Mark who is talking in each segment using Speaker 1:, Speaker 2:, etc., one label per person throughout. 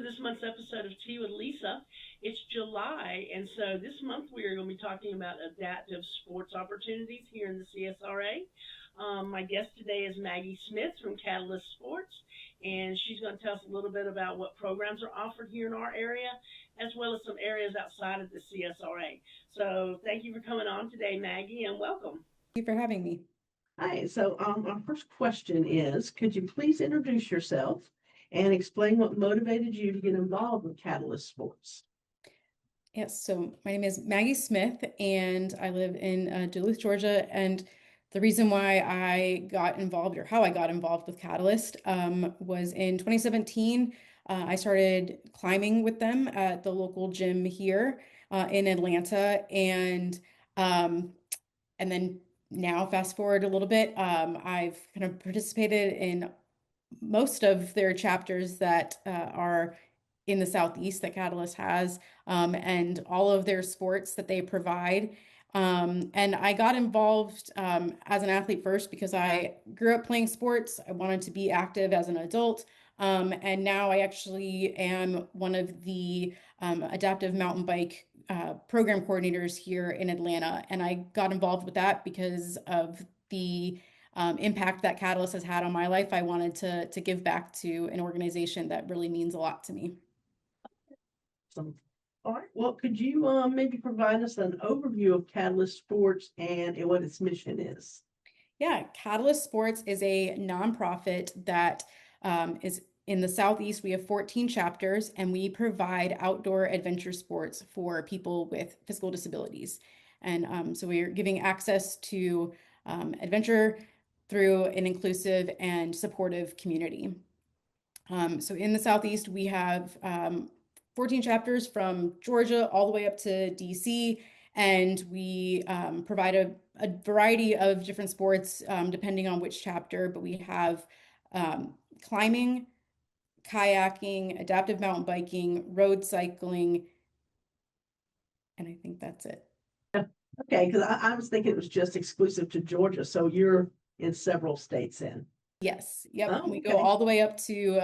Speaker 1: this month's episode of Tea with Lisa. It's July, and so this month we are going to be talking about adaptive sports opportunities here in the CSRA. My guest today is Maggie Smith from Catalyst Sports, and she's going to tell us a little bit about what programs are offered here in our area, as well as some areas outside of the CSRA. So thank you for coming on today, Maggie, and welcome.
Speaker 2: Thank you for having me.
Speaker 3: Hi, our first question is, could you please introduce yourself and explain what motivated you to get involved with Catalyst Sports?
Speaker 2: Yes, so my name is Maggie Smith, and I live in Duluth, Georgia. And the reason why I got involved, or how I got involved with Catalyst, was in 2017. I started climbing with them at the local gym here in Atlanta, and then now, fast forward a little bit, I've kind of participated in most of their chapters that are in the Southeast that Catalyst has, and all of their sports that they provide. And I got involved as an athlete first because I grew up playing sports. I wanted to be active as an adult. And now I actually am one of the adaptive mountain bike program coordinators here in Atlanta. And I got involved with that because of the impact that Catalyst has had on my life. I wanted to give back to an organization that really means a lot to me.
Speaker 3: So, all right, well, could you maybe provide us an overview of Catalyst Sports and what its mission is?
Speaker 2: Yeah, Catalyst Sports is a nonprofit that is in the Southeast. We have 14 chapters, and we provide outdoor adventure sports for people with physical disabilities. And so we are giving access to adventure through an inclusive and supportive community. So in the Southeast, we have 14 chapters from Georgia all the way up to DC, and we provide a variety of different sports depending on which chapter, but we have climbing, kayaking, adaptive mountain biking, road cycling, and I think that's it.
Speaker 3: Okay, because I was thinking it was just exclusive to Georgia, so you're in several states then.
Speaker 2: Yes, yep.
Speaker 3: Oh,
Speaker 2: We
Speaker 3: okay.
Speaker 2: go all the way up to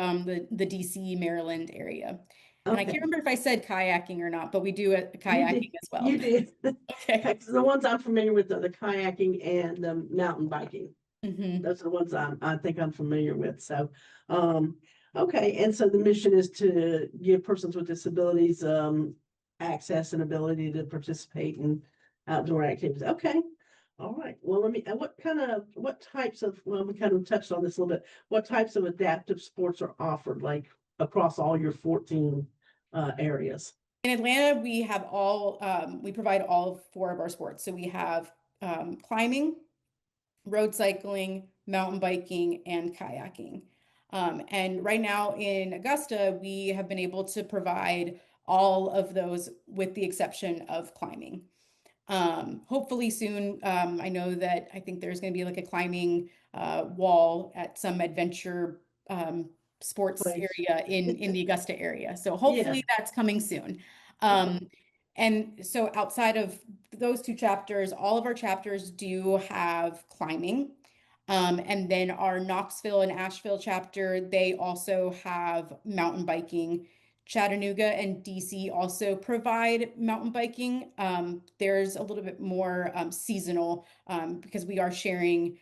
Speaker 2: the DC, Maryland area. And I can't remember if I said kayaking or not, but we do kayaking as well.
Speaker 3: You did.
Speaker 2: Okay.
Speaker 3: The ones I'm familiar with are the kayaking and the mountain biking. Those are the ones I think I'm familiar with. So, okay. And so the mission is to give persons with disabilities access and ability to participate in outdoor activities. Okay. All right. Well, what types of, well, we kind of touched on this a little bit. What types of adaptive sports are offered, like across all your 14 areas?
Speaker 2: In Atlanta, we have we provide all four of our sports. So we have climbing, road cycling, mountain biking, and kayaking. And right now in Augusta, we have been able to provide all of those with the exception of climbing. Hopefully soon, I think there's going to be like a climbing wall at some adventure sports area in the Augusta area. So hopefully that's coming soon. And so outside of those two chapters, all of our chapters do have climbing. And then our Knoxville and Asheville chapter, they also have mountain biking. Chattanooga and DC also provide mountain biking. There's a little bit more seasonal because we are sharing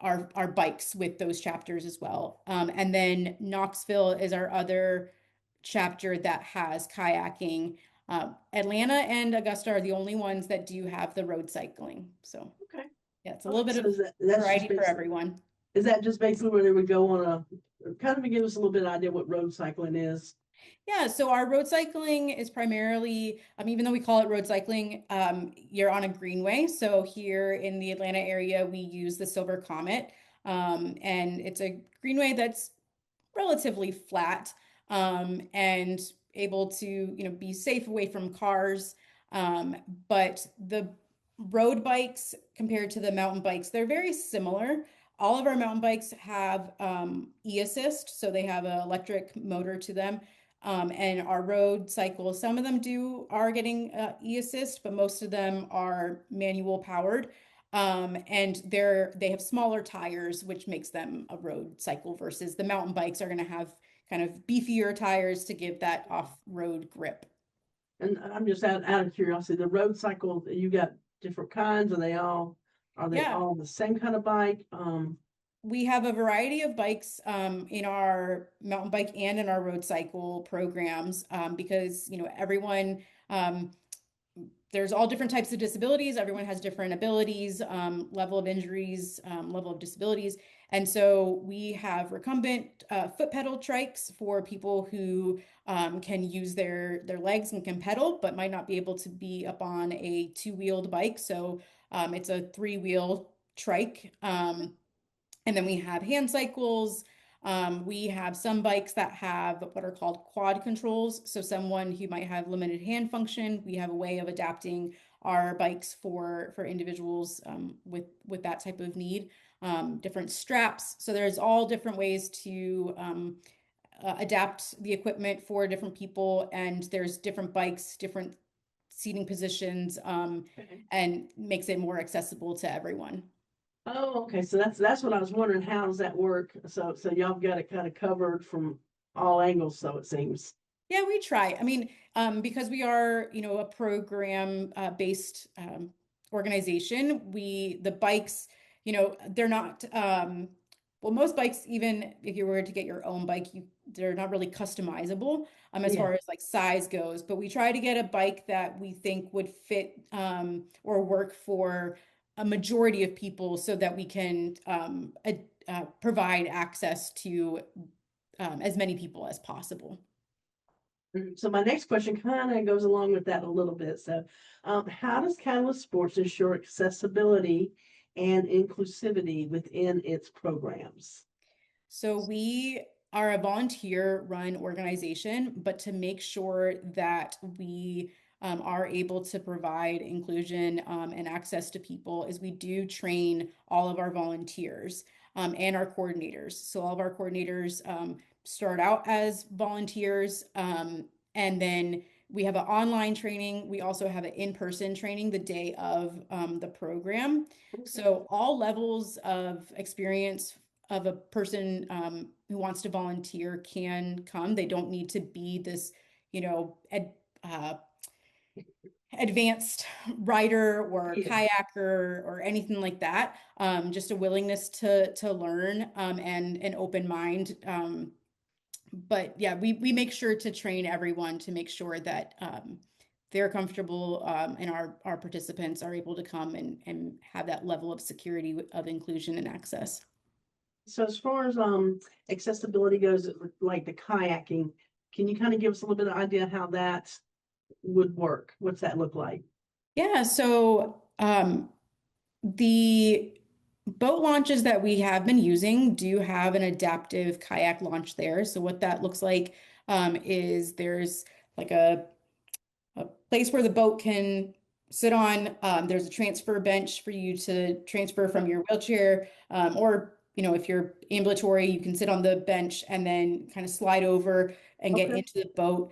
Speaker 2: our bikes with those chapters as well. And then Knoxville is our other chapter that has kayaking. Atlanta and Augusta are the only ones that do have the road cycling. So
Speaker 3: okay,
Speaker 2: yeah, it's a little bit of variety for everyone.
Speaker 3: Is that just basically where they would go on kind of give us a little bit of idea what road cycling is?
Speaker 2: Yeah, so our road cycling is primarily, even though we call it road cycling, you're on a greenway. So here in the Atlanta area, we use the Silver Comet, and it's a greenway that's relatively flat and able to, be safe away from cars. But the road bikes compared to the mountain bikes, they're very similar. All of our mountain bikes have e-assist, so they have an electric motor to them. And our road cycles, some of them are getting e-assist, but most of them are manual powered. And they have smaller tires, which makes them a road cycle versus the mountain bikes are going to have kind of beefier tires to give that off-road grip.
Speaker 3: And I'm just out of curiosity, the road cycle, you got different kinds, are they
Speaker 2: Yeah.
Speaker 3: all the same kind of bike?
Speaker 2: We have a variety of bikes in our mountain bike and in our road cycle programs because, everyone, there's all different types of disabilities. Everyone has different abilities, level of injuries, level of disabilities. And so we have recumbent foot pedal trikes for people who can use their legs and can pedal, but might not be able to be up on a two-wheeled bike. So it's a three-wheel trike. And then we have hand cycles. We have some bikes that have what are called quad controls. So someone who might have limited hand function, we have a way of adapting our bikes for individuals with that type of need. Different straps. So there's all different ways to adapt the equipment for different people, and there's different bikes, different seating positions,
Speaker 3: Okay.
Speaker 2: and makes it more accessible to everyone.
Speaker 3: Oh, okay. So that's what I was wondering. How does that work? So y'all got it kind of covered from all angles, so it seems.
Speaker 2: Yeah, we try. I mean, because we are, a program based organization, the bikes, they're not well, most bikes, even if you were to get your own bike, they're not really customizable as
Speaker 3: Yeah.
Speaker 2: far as like size goes. But we try to get a bike that we think would fit or work for a majority of people so that we can provide access to as many people as possible.
Speaker 3: So my next question kind of goes along with that a little bit. So, how does Catalyst Sports ensure accessibility and inclusivity within its programs?
Speaker 2: So we are a volunteer-run organization, but to make sure that we are able to provide inclusion and access to people is we do train all of our volunteers and our coordinators. So all of our coordinators start out as volunteers, and then we have an online training. We also have an in-person training the day of the program. So all levels of experience of a person who wants to volunteer can come. They don't need to be this, uh, advanced rider or
Speaker 3: Yeah.
Speaker 2: kayaker or anything like that. Just a willingness to learn and an open mind. But yeah, we make sure to train everyone to make sure that they're comfortable and our participants are able to come and have that level of security of inclusion and access.
Speaker 3: So as far as accessibility goes, like the kayaking, can you kind of give us a little bit of idea how that would work? What's that look like?
Speaker 2: Yeah, so the boat launches that we have been using do have an adaptive kayak launch there. So what that looks like is there's like a place where the boat can sit on. There's a transfer bench for you to transfer from your wheelchair, or if you're ambulatory, you can sit on the bench and then kind of slide over and get
Speaker 3: Okay.
Speaker 2: into the boat.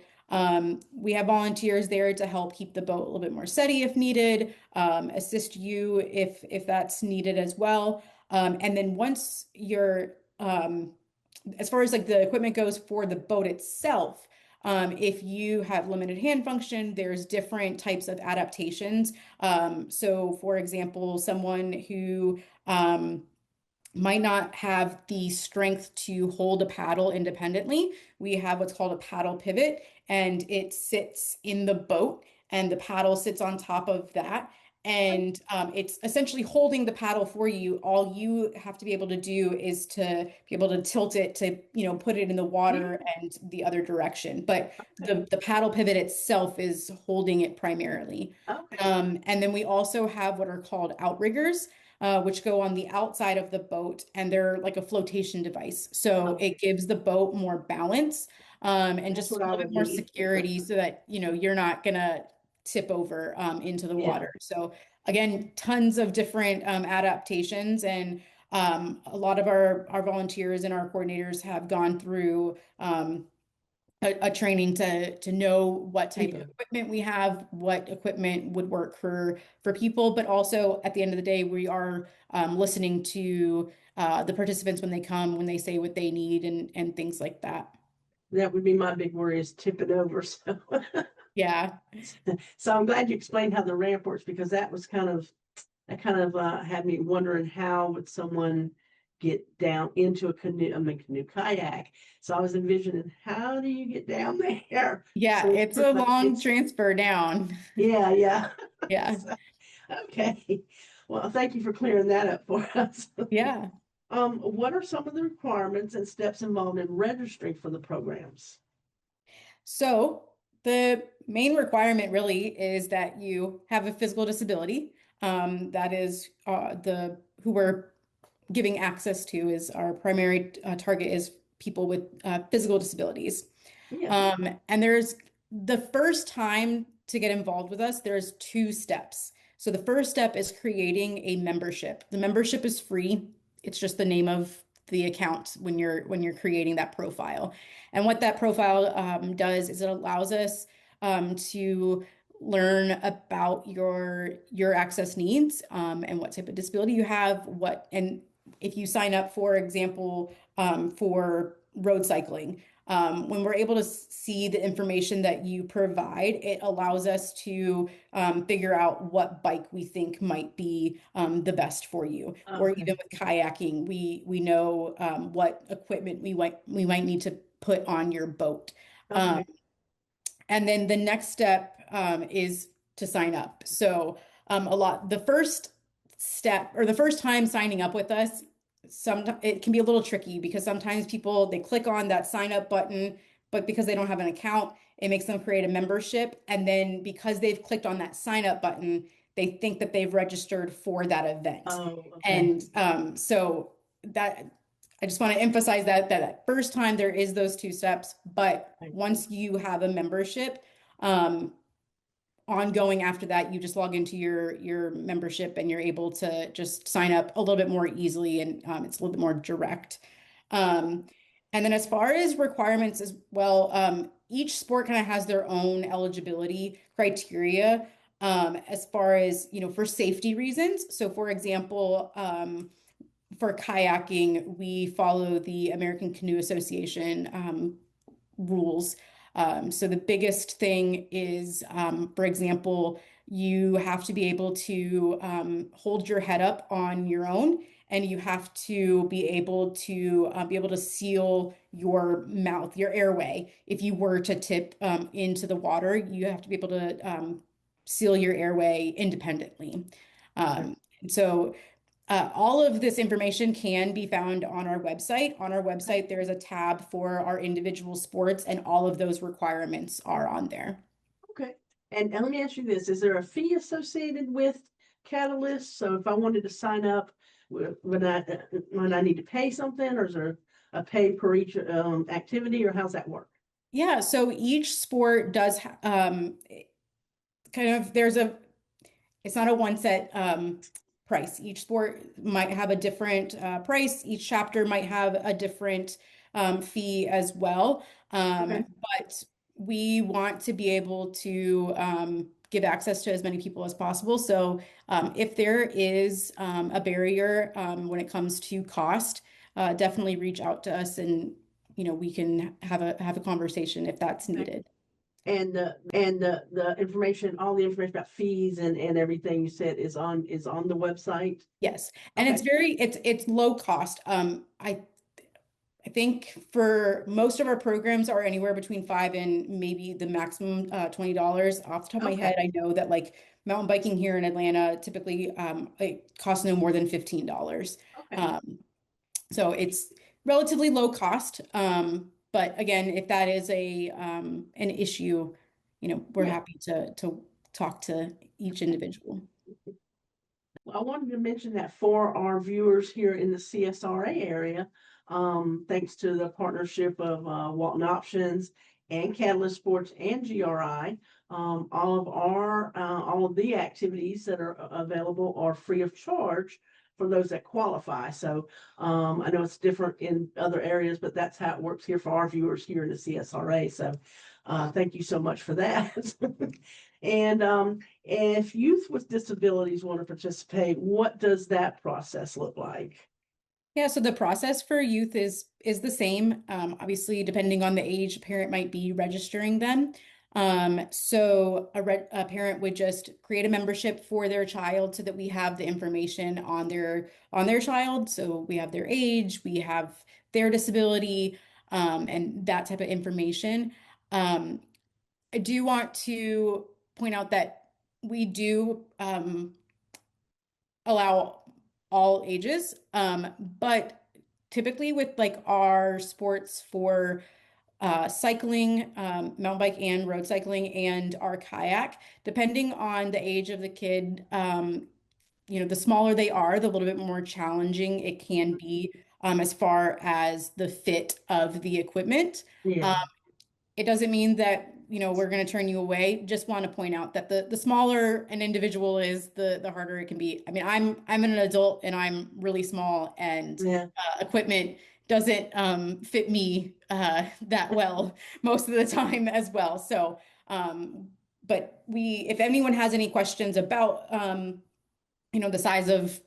Speaker 2: We have volunteers there to help keep the boat a little bit more steady if needed, assist you if that's needed as well. And then once you're as far as like the equipment goes for the boat itself, if you have limited hand function, there's different types of adaptations. So for example, someone who might not have the strength to hold a paddle independently, we have what's called a paddle pivot, and it sits in the boat and the paddle sits on top of that. And it's essentially holding the paddle for you. All you have to be able to do is to be able to tilt it to, put it in the water and the other direction. But the paddle pivot itself is holding it primarily.
Speaker 3: Okay.
Speaker 2: And then we also have what are called outriggers, which go on the outside of the boat, and they're like a flotation device. So it gives the boat more balance and
Speaker 3: That's
Speaker 2: just a
Speaker 3: what I
Speaker 2: little bit
Speaker 3: would
Speaker 2: more
Speaker 3: need.
Speaker 2: security so that, you're not gonna tip over into the
Speaker 3: Yeah.
Speaker 2: water. So again, tons of different adaptations, and a lot of our volunteers and our coordinators have gone through a training to know what type of
Speaker 3: Yeah.
Speaker 2: equipment we have, what equipment would work for people, but also at the end of the day, we are listening to the participants when they come, when they say what they need and things like that.
Speaker 3: That would be my big worry, is tipping over. So,
Speaker 2: Yeah.
Speaker 3: so I'm glad you explained how the ramp works, because that kind of had me wondering, how would someone get down into a canoe, kayak. So I was envisioning, how do you get down there?
Speaker 2: Yeah,
Speaker 3: So
Speaker 2: it's a long
Speaker 3: it's,
Speaker 2: transfer down.
Speaker 3: yeah.
Speaker 2: Yeah.
Speaker 3: So, okay. Well, thank you for clearing that up for us.
Speaker 2: Yeah.
Speaker 3: What are some of the requirements and steps involved in registering for the programs?
Speaker 2: So the main requirement really is that you have a physical disability. That is who we're giving access to, is our primary target is people with physical disabilities.
Speaker 3: Yeah.
Speaker 2: And there's the first time to get involved with us, there's two steps. So the first step is creating a membership. The membership is free. It's just the name of the account when you're creating that profile. And what that profile does is it allows us to learn about your access needs, and what type of disability you have, and if you sign up, for example, for road cycling, when we're able to see the information that you provide, it allows us to figure out what bike we think might be the best for you. Or
Speaker 3: Okay.
Speaker 2: even with kayaking, we know what equipment we might need to put on your boat.
Speaker 3: Okay.
Speaker 2: And then the next step is to sign up. So the first step, or the first time signing up with us, sometimes it can be a little tricky, because sometimes people, they click on that sign up button, but because they don't have an account, it makes them create a membership. And then because they've clicked on that sign up button, they think that they've registered for that event.
Speaker 3: Oh, okay.
Speaker 2: And so that, I just want to emphasize that first time there is those two steps, but once you have a membership, ongoing after that, you just log into your membership and you're able to just sign up a little bit more easily, and it's a little bit more direct. And then as far as requirements as well, each sport kind of has their own eligibility criteria, as far as, for safety reasons. So for example, for kayaking, we follow the American Canoe Association rules. So the biggest thing is, for example, you have to be able to hold your head up on your own, and you have to be able to seal your mouth, your airway. If you were to tip into the water, you have to be able to seal your airway independently. So all of this information can be found on our website. On our website, there's a tab for our individual sports, and all of those requirements are on there.
Speaker 3: Okay. And let me ask you this, is there a fee associated with Catalyst? So if I wanted to sign up, when I need to pay something, or is there a pay per each activity, or how's that work?
Speaker 2: Yeah, so each sport does it's not a one set price. Each sport might have a different price. Each chapter might have a different fee as well.
Speaker 3: Okay.
Speaker 2: But we want to be able to give access to as many people as possible. So if there is a barrier when it comes to cost, definitely reach out to us, and we can have a conversation if that's needed.
Speaker 3: And the information, all the information about fees and everything you said is on the website?
Speaker 2: Yes, and
Speaker 3: Okay.
Speaker 2: it's low cost. I think for most of our programs are anywhere between $5 and maybe the maximum $20. Off the top of my
Speaker 3: Okay.
Speaker 2: head, I know that like mountain biking here in Atlanta typically it costs no more than $15.
Speaker 3: Okay.
Speaker 2: So it's relatively low cost. But again, if that is an issue, we're
Speaker 3: Yeah.
Speaker 2: happy to talk to each individual.
Speaker 3: Well, I wanted to mention that for our viewers here in the CSRA area, thanks to the partnership of Walton Options and Catalyst Sports and GRI, all of the activities that are available are free of charge for those that qualify. So I know it's different in other areas, but that's how it works here for our viewers here in the CSRA. So thank you so much for that. And if youth with disabilities want to participate, what does that process look like?
Speaker 2: Yeah, so the process for youth is the same. Obviously, depending on the age, a parent might be registering them. So a parent would just create a membership for their child so that we have the information on their child. So we have their age, we have their disability, and that type of information. I do want to point out that we do allow all ages. But typically with like our sports for cycling, mountain bike and road cycling, and our kayak, depending on the age of the kid, the smaller they are, the little bit more challenging it can be as far as the fit of the equipment. Um,
Speaker 3: Yeah.
Speaker 2: it doesn't mean that, we're going to turn you away. Just want to point out that the smaller an individual is, the harder it can be. I mean, I'm an adult and I'm really small, and
Speaker 3: Yeah.
Speaker 2: equipment doesn't fit me that well most of the time as well. So, but if anyone has any questions about the size of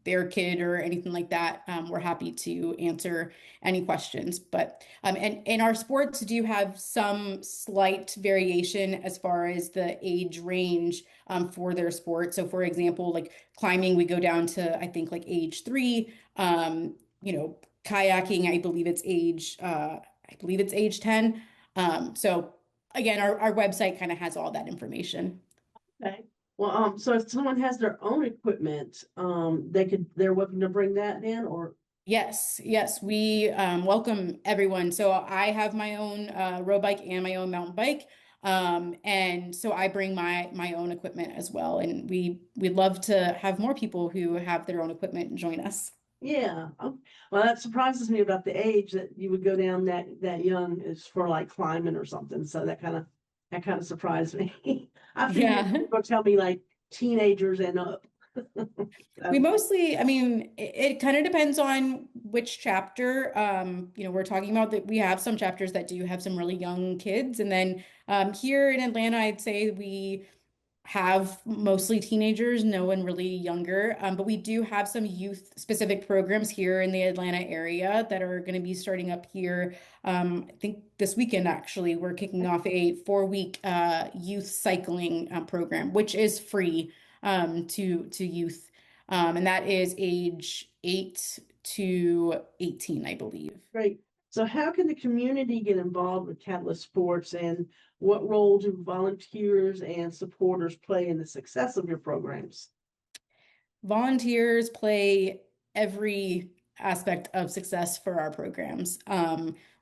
Speaker 2: their kid or anything like that, we're happy to answer any questions. But and our sports do have some slight variation as far as the age range for their sport. So for example, like climbing, we go down to I think like age 3. Kayaking, I believe it's age 10. So again, our website kind of has all that information.
Speaker 3: Okay. Well, so if someone has their own equipment, they're welcome to bring that in, or
Speaker 2: Yes, yes, we welcome everyone. So I have my own road bike and my own mountain bike, and so I bring my own equipment as well. And we'd love to have more people who have their own equipment join us.
Speaker 3: yeah. Well, that surprises me about the age that you would go down that young is for like climbing or something. So that kind of surprised me. I figured
Speaker 2: Yeah.
Speaker 3: you were gonna tell me like teenagers and up.
Speaker 2: We
Speaker 3: So,
Speaker 2: mostly, I mean, it kind of depends on which chapter. We're talking about that we have some chapters that do have some really young kids, and then here in Atlanta, I'd say we have mostly teenagers, no one really younger. But we do have some youth specific programs here in the Atlanta area that are going to be starting up here. I think this weekend, actually, we're kicking off a 4-week youth cycling program, which is free to youth. And that is age 8 to 18, I believe.
Speaker 3: great. So how can the community get involved with Catalyst Sports, and what role do volunteers and supporters play in the success of your programs?
Speaker 2: Volunteers play every aspect of success for our programs.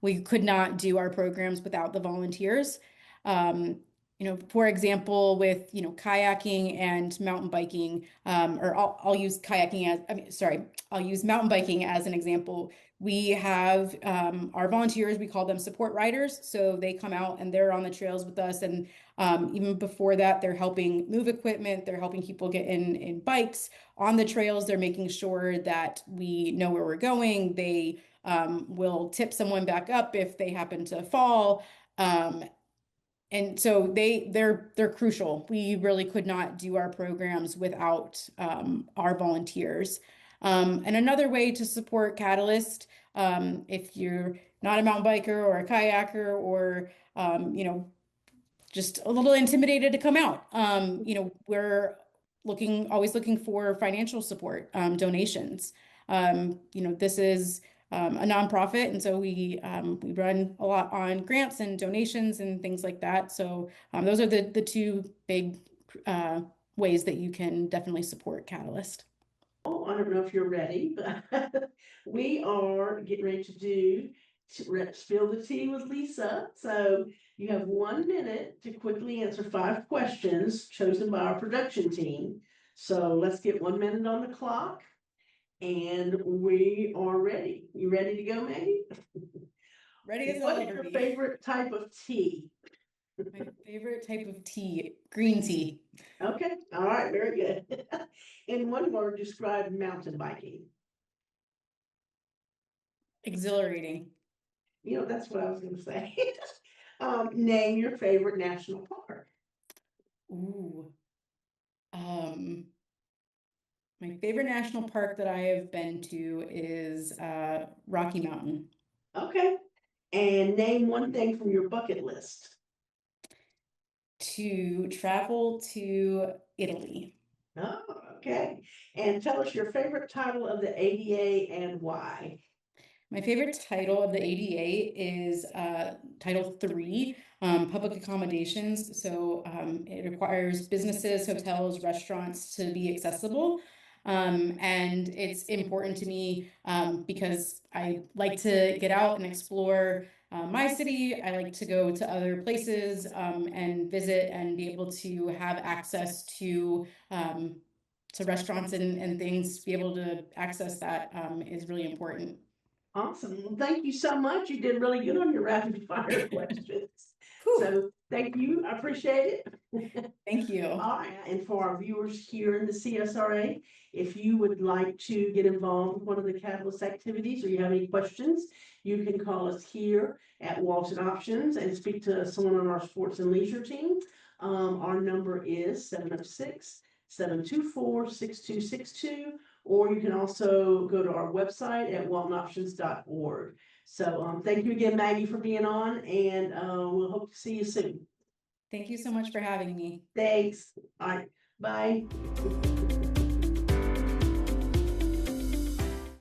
Speaker 2: We could not do our programs without the volunteers. For example, with kayaking and mountain biking, or I'll use kayaking as I mean, sorry, I'll use mountain biking as an example. We have our volunteers, we call them support riders. So they come out and they're on the trails with us. And even before that, they're helping move equipment, they're helping people get in bikes on the trails. They're making sure that we know where we're going. They will tip someone back up if they happen to fall. And so they're crucial. We really could not do our programs without our volunteers. And another way to support Catalyst, if you're not a mountain biker or a kayaker, or just a little intimidated to come out. We're always looking for financial support, donations. This is a nonprofit, and so we run a lot on grants and donations and things like that. So those are the two big ways that you can definitely support Catalyst.
Speaker 3: Oh, I don't know if you're ready, but we are getting ready let's spill the tea with Lisa. So you have 1 minute to quickly answer 5 questions chosen by our production team. So let's get 1 minute on the clock, and we are ready. You ready to go, Maggie?
Speaker 2: Ready as
Speaker 3: What
Speaker 2: I'll
Speaker 3: is
Speaker 2: ever
Speaker 3: your
Speaker 2: be.
Speaker 3: favorite type of tea?
Speaker 2: My favorite type of tea, green tea.
Speaker 3: Okay, all right, very good. In one word, describe mountain biking.
Speaker 2: Exhilarating.
Speaker 3: That's what I was gonna say. Name your favorite national park.
Speaker 2: Ooh. Um, my favorite national park that I have been to is Rocky Mountain.
Speaker 3: Okay. And name one thing from your bucket list.
Speaker 2: To travel to Italy.
Speaker 3: Oh, okay. And tell us your favorite title of the ADA and why.
Speaker 2: My favorite title of the ADA is Title III, Public Accommodations. So it requires businesses, hotels, restaurants to be accessible. And it's important to me because I like to get out and explore my city. I like to go to other places and visit and be able to have access to restaurants and things. To be able to access that is really important.
Speaker 3: Awesome. Well, thank you so much. You did really good on your rapid fire questions.
Speaker 2: Whew.
Speaker 3: So thank you. I appreciate it.
Speaker 2: Thank you.
Speaker 3: All right. And for our viewers here in the CSRA, if you would like to get involved with one of the Catalyst activities or you have any questions, you can call us here at Walton Options and speak to someone on our sports and leisure team. Our number is 706-724-6262. Or you can also go to our website at waltonoptions.org. So thank you again, Maggie, for being on, and we'll hope to see you soon.
Speaker 2: Thank you so much for having me.
Speaker 3: Thanks. All right. Bye.